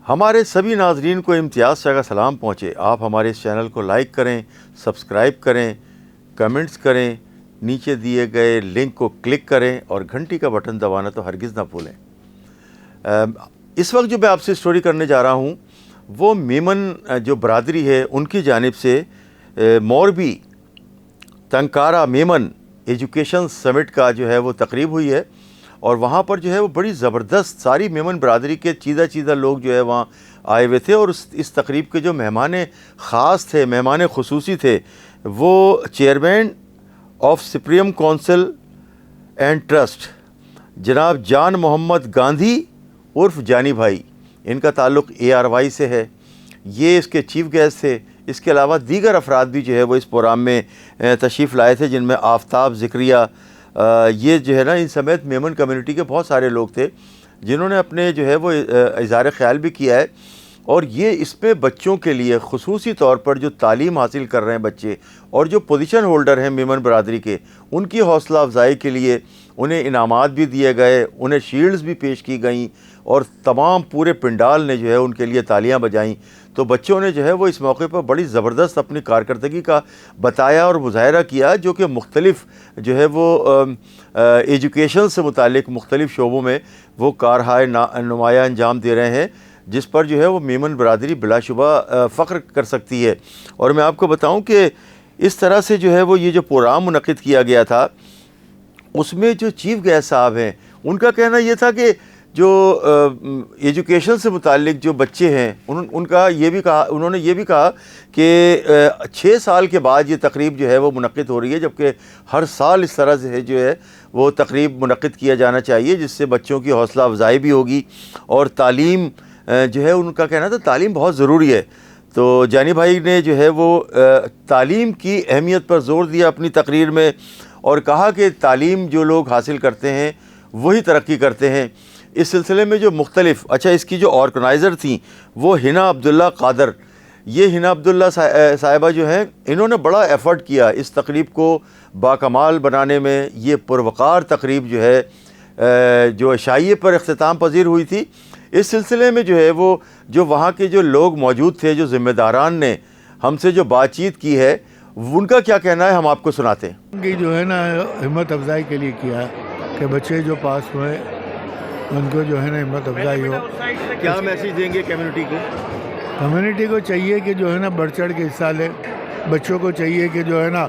ہمارے سبھی ناظرین کو امتیاز شاہ کا سلام پہنچے. آپ ہمارے اس چینل کو لائک کریں, سبسکرائب کریں, کمنٹس کریں, نیچے دیے گئے لنک کو کلک کریں اور گھنٹی کا بٹن دبانا تو ہرگز نہ بھولیں. اس وقت جو میں آپ سے اسٹوری کرنے جا رہا ہوں وہ میمن جو برادری ہے ان کی جانب سے موربی تنکارا میمن ایجوکیشن سمٹ کا جو ہے وہ تقریب ہوئی ہے, اور وہاں پر جو ہے وہ بڑی زبردست ساری میمن برادری کے چیدہ لوگ جو ہے وہاں آئے ہوئے تھے. اور اس تقریب کے جو مہمان خاص تھے, مہمان خصوصی تھے, وہ chairman of supreme council and trust جناب جان محمد گاندھی عرف جانی بھائی, ان کا تعلق ARY سے ہے, یہ اس کے چیف گیسٹ تھے. اس کے علاوہ دیگر افراد بھی جو ہے وہ اس پروگرام میں تشریف لائے تھے, جن میں آفتاب ذکریہ, یہ جو ہے نا ان سمیت میمن کمیونٹی کے بہت سارے لوگ تھے جنہوں نے اپنے جو ہے وہ اظہار خیال بھی کیا ہے. اور یہ اس میں بچوں کے لیے خصوصی طور پر جو تعلیم حاصل کر رہے ہیں بچے اور جو پوزیشن ہولڈر ہیں میمن برادری کے, ان کی حوصلہ افزائی کے لیے انہیں انعامات بھی دیے گئے, انہیں شیلڈز بھی پیش کی گئیں, اور تمام پورے پنڈال نے جو ہے ان کے لیے تالیاں بجائیں. تو بچوں نے جو ہے وہ اس موقع پر بڑی زبردست اپنی کارکردگی کا بتایا اور مظاہرہ کیا, جو کہ مختلف جو ہے وہ ایجوکیشن سے متعلق مختلف شعبوں میں وہ کارہائے نمایاں انجام دے رہے ہیں, جس پر جو ہے وہ میمن برادری بلا شبہ فخر کر سکتی ہے. اور میں آپ کو بتاؤں کہ اس طرح سے جو ہے وہ یہ جو پروگرام منعقد کیا گیا تھا, اس میں جو چیف گیسٹ صاحب ہیں ان کا کہنا یہ تھا کہ جو ایجوکیشن سے متعلق جو بچے ہیں انہوں نے یہ بھی کہا کہ 6 سال کے بعد یہ تقریب جو ہے وہ منعقد ہو رہی ہے, جبکہ ہر سال اس طرح سے جو ہے وہ تقریب منعقد کیا جانا چاہیے, جس سے بچوں کی حوصلہ افزائی بھی ہوگی. اور تعلیم جو ہے ان کا کہنا تھا تعلیم بہت ضروری ہے. تو جانی بھائی نے جو ہے وہ تعلیم کی اہمیت پر زور دیا اپنی تقریر میں, اور کہا کہ تعلیم جو لوگ حاصل کرتے ہیں وہی ترقی کرتے ہیں. اس سلسلے میں جو مختلف اس کی جو آرگنائزر تھیں وہ ہنا عبداللہ قادر, یہ ہنا عبداللہ صاحبہ جو ہیں انہوں نے بڑا ایفرٹ کیا اس تقریب کو باکمال بنانے میں. یہ پروقار تقریب جو ہے جو عشائیے پر اختتام پذیر ہوئی تھی, اس سلسلے میں جو ہے وہ جو وہاں کے جو لوگ موجود تھے, جو ذمہ داران نے ہم سے جو بات چیت کی ہے, ان کا کیا کہنا ہے ہم آپ کو سناتے ہیں. کہ جو ہے نا ہمت افزائی کے لیے کیا کہ بچے جو پاس ہوئے ان کو جو ہے نا ہمت افزائی ہو. کیا میسیج دیں گے کمیونٹی کو؟ کمیونٹی کو چاہیے کہ جو ہے نا بڑھ چڑھ کے حصہ لے. بچوں کو چاہیے کہ جو ہے نا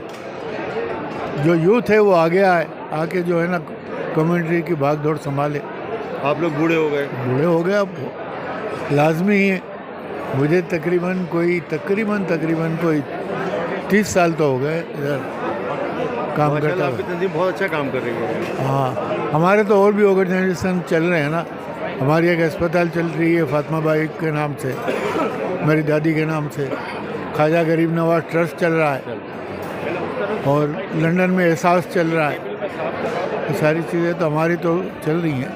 جو یوتھ ہے وہ آگے آئے, آ کے جو ہے نا کمیونٹی کی بھاگ دوڑ سنبھالے. آپ لوگ بوڑھے ہو گئے اب لازمی ہی ہے. مجھے تقریباً کوئی 30 سال تو ہو گئے ادھر کام کرتا. آپ کی تنظیم بہت اچھا کام کر رہی ہے. ہاں, ہمارے تو اور بھی آرگنائزیشن چل رہے ہیں نا. ہماری ایک اسپتال چل رہی ہے فاطمہ بائی کے نام سے, میری دادی کے نام سے. خواجہ غریب نواز ٹرسٹ چل رہا ہے, اور لندن میں احساس چل رہا ہے. یہ ساری چیزیں تو ہماری تو چل رہی ہیں.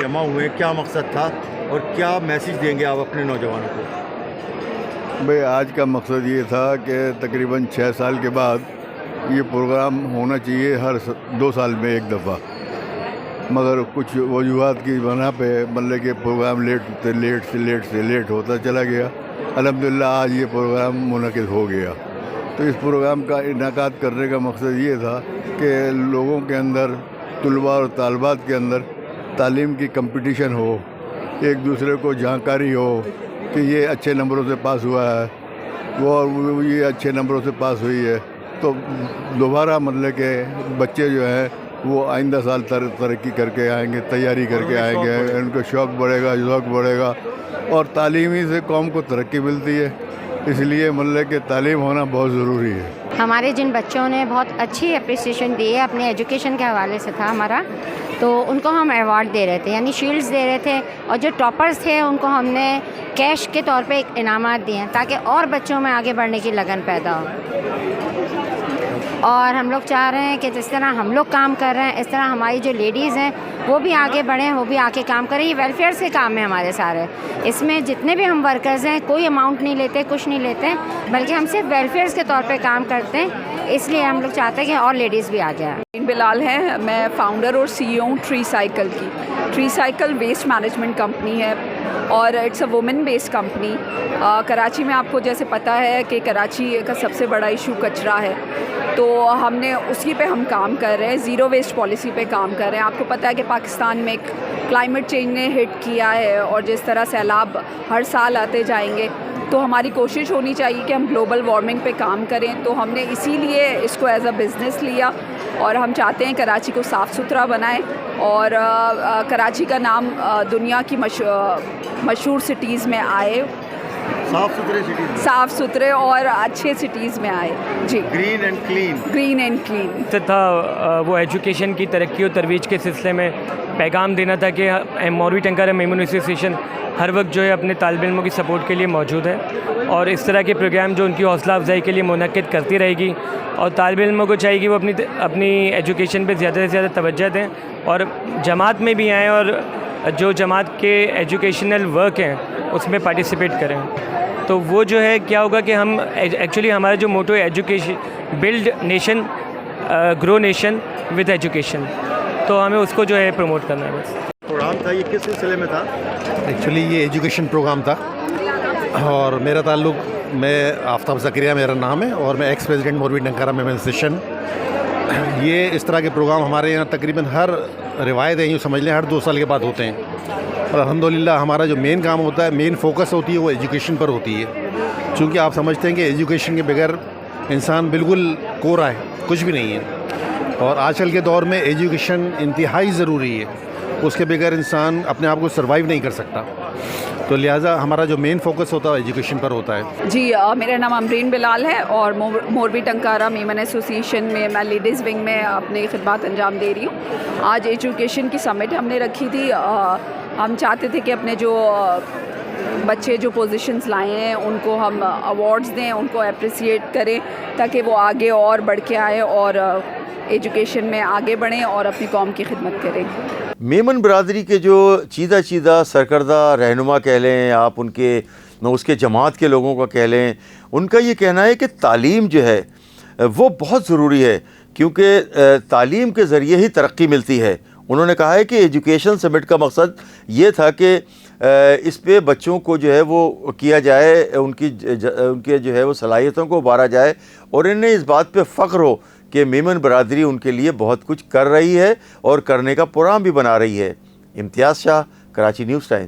جمع ہوئے, کیا مقصد تھا اور کیا میسیج دیں گے آپ اپنے نوجوانوں کو؟ بھئی آج کا مقصد یہ تھا کہ تقریباً 6 سال کے بعد یہ پروگرام ہونا چاہیے ہر 2 سال میں ایک دفعہ, مگر کچھ وجوہات کی بنا پہ مطلب کہ پروگرام لیٹ ہوتا چلا گیا. الحمدللہ آج یہ پروگرام منعقد ہو گیا. تو اس پروگرام کا انعقاد کرنے کا مقصد یہ تھا کہ لوگوں کے اندر, طلباء اور طالبات کے اندر تعلیم کی کمپٹیشن ہو, ایک دوسرے کو جانکاری ہو کہ یہ اچھے نمبروں سے پاس ہوا ہے, وہ یہ اچھے نمبروں سے پاس ہوئی ہے. تو دوبارہ مطلب کہ بچے جو ہیں وہ آئندہ سال ترقی کر کے آئیں گے, تیاری کر کے آئیں گے, ان کو شوق بڑھے گا, ذوق بڑھے گا, اور تعلیمی سے قوم کو ترقی ملتی ہے. اس لیے مطلب کہ تعلیم ہونا بہت ضروری ہے. ہمارے جن بچوں نے بہت اچھی اپریسیشن دی ہے اپنے ایجوکیشن کے حوالے سے تھا ہمارا, تو ان کو ہم ایوارڈ دے رہے تھے, یعنی شیلڈز دے رہے تھے. اور جو ٹاپرز تھے ان کو ہم نے کیش کے طور پہ ایک انعامات دیے ہیں تاکہ اور بچوں میں آگے بڑھنے کی لگن پیدا ہو. اور ہم لوگ چاہ رہے ہیں کہ جس طرح ہم لوگ کام کر رہے ہیں اس طرح ہماری جو لیڈیز ہیں وہ بھی آگے بڑھیں, وہ بھی آ کے کام کریں. یہ ویلفیئر سے کام ہے ہمارے سارے. اس میں جتنے بھی ہم ورکرز ہیں کوئی اماؤنٹ نہیں لیتے, کچھ نہیں لیتے, بلکہ ہم صرف ویلفیئرس کے طور پہ کام کرتے ہیں. اس لیے ہم لوگ چاہتے ہیں کہ اور لیڈیز بھی آگے آئیں. بلال ہے, میں فاؤنڈر اور CEO ہوں ٹری سائیکل کی. Tricycle waste management company ہے. اور it's a woman based company. Karachi میں آپ کو جیسے پتہ ہے کہ کراچی کا سب سے بڑا ایشو کچرا ہے, تو ہم نے اسی پہ ہم کام کر رہے ہیں, زیرو ویسٹ پالیسی پہ کام کر رہے ہیں. آپ کو پتہ ہے کہ پاکستان میں ایک کلائمیٹ چینج نے ہٹ کیا ہے, اور جس طرح سیلاب ہر سال آتے جائیں گے, تو ہماری کوشش ہونی چاہیے کہ ہم گلوبل وارمنگ پہ کام کریں. تو ہم نے اسی لیے اس کو ایز اے بزنس لیا, اور ہم چاہتے ہیں کراچی کو صاف ستھرا بنائیں, اور کراچی کا نام دنیا کی مشہور سٹیز میں آئے, صاف ستھرے اور اچھے سٹیز میں آئے. جی, green and clean. Green and clean تھا وہ ایجوکیشن کی ترقی و ترویج کے سلسلے میں پیغام دینا تھا کہ مولوی ٹنکارا میمون ایسوسیشن ہر وقت جو ہے اپنے طالب علموں کی سپورٹ کے لیے موجود ہے, اور اس طرح کے پروگرام جو ان کی حوصلہ افزائی کے لیے منعقد کرتی رہے گی, اور طالب علموں کو چاہیے کہ وہ اپنی ایجوکیشن پہ زیادہ سے زیادہ توجہ دیں, اور جماعت میں بھی آئیں, اور جو جماعت کے ایجوکیشنل ورک ہیں اس میں پارٹیسپیٹ کریں. تو وہ جو ہے کیا ہوگا کہ ہم ایکچولی ہمارا جو موٹو ہے education build nation grow nation with education, تو ہمیں اس کو جو ہے پروموٹ کرنا ہے. بس پروگرام تھا, یہ کس سلسلے میں تھا؟ ایکچولی یہ ایجوکیشن پروگرام تھا, اور میرا تعلق, میں آفتاب زکریا میرا نام ہے, اور میں ایکس پریزیڈنٹ مولوی ٹنکارا میمون ایسوسیشن. یہ اس طرح کے پروگرام ہمارے یہاں تقریباً ہر روایت ہے, یوں سمجھ لیں ہر 2 سال کے بعد ہوتے ہیں, اور الحمدللہ ہمارا جو مین کام ہوتا ہے, مین فوکس ہوتی ہے وہ ایجوکیشن پر ہوتی ہے, چونکہ آپ سمجھتے ہیں کہ ایجوکیشن کے بغیر انسان بالکل کورا ہے, کچھ بھی نہیں ہے, اور آج کل کے دور میں ایجوکیشن انتہائی ضروری ہے, اس کے بغیر انسان اپنے آپ کو سروائیو نہیں کر سکتا. تو لہٰذا ہمارا جو مین فوکس ہوتا ہے ایجوکیشن پر ہوتا ہے. جی, میرا نام امرین بلال ہے, اور مولوی ٹنکارا میمن ایسوسیشن میں میں لیڈیز ونگ میں اپنی خدمات انجام دے رہی ہوں. آج ایجوکیشن کی سمٹ ہم نے رکھی تھی. ہم چاہتے تھے کہ اپنے جو بچے جو پوزیشنز لائے ہیں ان کو ہم ایوارڈز دیں, ان کو اپریسیٹ کریں, تاکہ وہ آگے اور بڑھ کے آئیں اور ایجوکیشن میں آگے بڑھیں اور اپنی قوم کی خدمت کریں. میمن برادری کے جو چیدہ سرکردہ رہنما کہہ لیں آپ, ان کے اس کے جماعت کے لوگوں کا کہہ لیں, ان کا یہ کہنا ہے کہ تعلیم جو ہے وہ بہت ضروری ہے, کیونکہ تعلیم کے ذریعے ہی ترقی ملتی ہے. انہوں نے کہا ہے کہ ایجوکیشن سمٹ کا مقصد یہ تھا کہ اس پہ بچوں کو جو ہے وہ کیا جائے, ان کے جو ہے وہ صلاحیتوں کو ابھارا جائے, اور انہیں اس بات پہ فخر ہو کہ میمن برادری ان کے لیے بہت کچھ کر رہی ہے اور کرنے کا پروگرام بھی بنا رہی ہے. امتیاز شاہ, کراچی نیوز ٹائم.